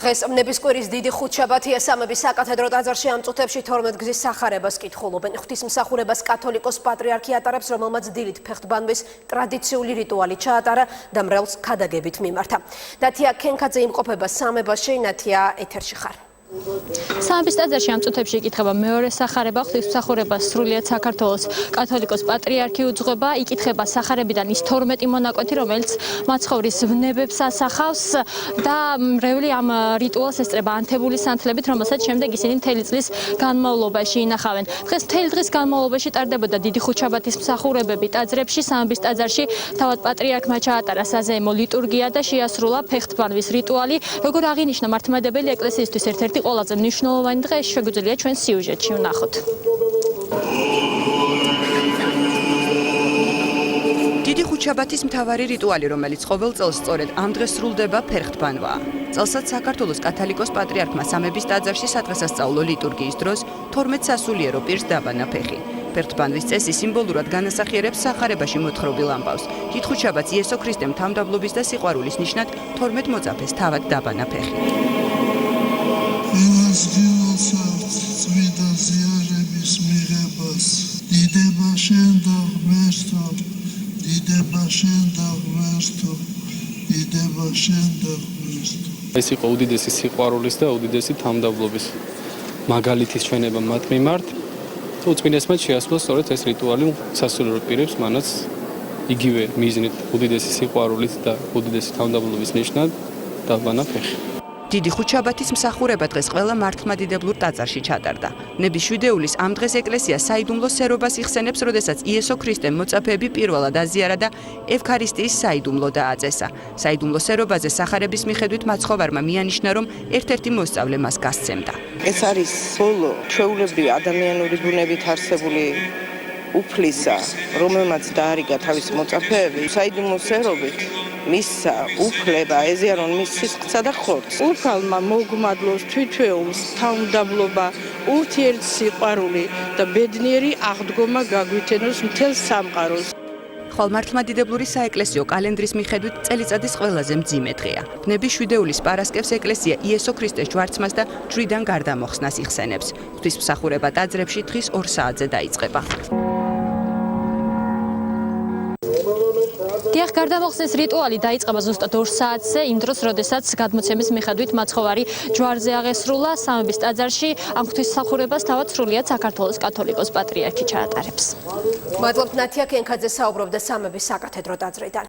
დღეს ნებისკვირის დიდი ხუთშაბათია სამების საკათედრო ტაძარში ამ წუთებში 12 გზის სახარებას კითხულობენ. ღვთისმსახურებას კათოლიკოს პატრიარქი ატარებს, რომელმაც დილით ფეხტბანვის ტრადიციული რიტუალი ჩაატარა და მრევლს ქადაგებით მიმართა. ნათია ქენქაძე იმყოფება სამებაში, ნათია ეთერში ხარ. სამების ტაძარში ამ წუთებში იკითხება მეორე სახარება, ღვთისმსახურებას სრულიად საქართველოს კათოლიკოს პატრიარქი უძღვება, იკითხება სახარებიდან ის 12 მონაკვეთი, რომელიც მაცხოვრის ვნებებს ასახავს და მრევლი ამ რიტუალს ესწრება ანთებული სანთლებით, რომელსაც შემდეგ ისინი მთელი წლის განმავლობაში ინახავენ. დღეს მთელი დღის განმავლობაში ტარდებოდა დიდი ხუთშაბათის მსახურებები ტაძრებში. სამების ტაძარში თავად პატრიარქმა ჩაატარა საზეიმო ლიტურგია და შეასრულა ფეხტბანვის რიტუალი. როგორ აღინიშნა მართლმადიდებელი ეკლესიისთვის ერთ-ერთი ყველაზე მნიშვნელოვანი დღე, შეგვიძლია ჩვენ სიუჟეტში ვნახოთ. დიდი ხუთშაბათის მთავარი რიტუალი, რომელიც ყოველ წელს სწორედ ამ დღეს სრულდება, ფეხტბანვაა. წელსაც საქართველოს კათოლიკოს პატრიარქმა სამების ტაძარში სადღესასწაულო ლიტურგიის დროს 12 სასულიერო პირს დაბანა ფეხი. ფეხტბანვის წესი სიმბოლურად განასახიერებს სახარებაში მოთხრობილ ამბავს. დიდ ხუთშაბათს იესო ქრისტემ თამდაბლობის და სიყვარულის ნიშნად 12 მოწაფეს თავად დაბანა ფეხი. Elas gilsart წვიდა ზიარების მიღებას დიდება შენ და ღმერთო დიდება შენ და ღმერთო დიდება შენ და ღმერთო ეს იყო უდიდესი სიყვარულის და უდიდესი თამდაბლობის მაგალითის ჩვენება მათ მიმართ და უწმინდესმა შეასრულა სწორედ ეს რიტუალი სასულიერო პირებს, მანაც იგივე მიზნით უდიდესი სიყვარულით და უდიდესი თამდაბლობის ნიშნად დაბანა ფეხი. დიდი ხუთშაბათის მსახურება დღეს ყველა მართლმადიდებლურ ტაძარში ჩატარდა. ნების შვიდეულის ამ დღეს ეკლესია საიდუმლო სერობას იხსენებს, როდესაც იესო ქრისტემ მოწაფეები პირველად აზიარა და ევქარისტიის საიდუმლო დააწესა. საიდუმლო სერობაზე სახარების მიხედვით მაცხოვარმა მიანიშნა, რომ ერთ-ერთი მოსწავლე მას გასცემდა. ეს არის ბოლო ჩვეულებრივი ადამიანური ბუნებით არსებული უფლისა, რომელმაც დაარიგა თავისი მოწაფეები, საიდუმლო სერობით მისცა უფლება, ეზიარონ მის სისხლსა და ხორცს. უფალმა მოგმადლოს თვითშეულს თავმდაბლობა, ურთიერთსიყვარული და ბედნიერი აღდგომა გაგვითენოს მთელ სამყაროს. ხვალ მართლმადიდებლური საეკლესიო კალენდრის მიხედვით წელიწადის ყველაზე მძიმე დღეა. ნების შვიდეულის პარასკევს ეკლესია იესო ქრისტეს ჯვარცმას და ჯვრიდან გარდამოხსნას იხსენებს. ღვთისმსახურება ტაძრებში დღის 2 საათზე დაიწყება. დიახ, გარდამოხსნის რიტუალი დაიწყება ზუსტად 2 საათზე, იმ დროს, როდესაც გადმოცემის მიხედვით მაცხოვარი ჯვარზე აღესრულა სამების ტაძარში. ამ ღვთისმსახურებას თავად სრულიად საქართველოს კათოლიკოს პატრიარქი ჩაატარებს. მადლობთ ნათია ქენქაძე საუბრობდა სამების საკათედრო ტაძრიდან.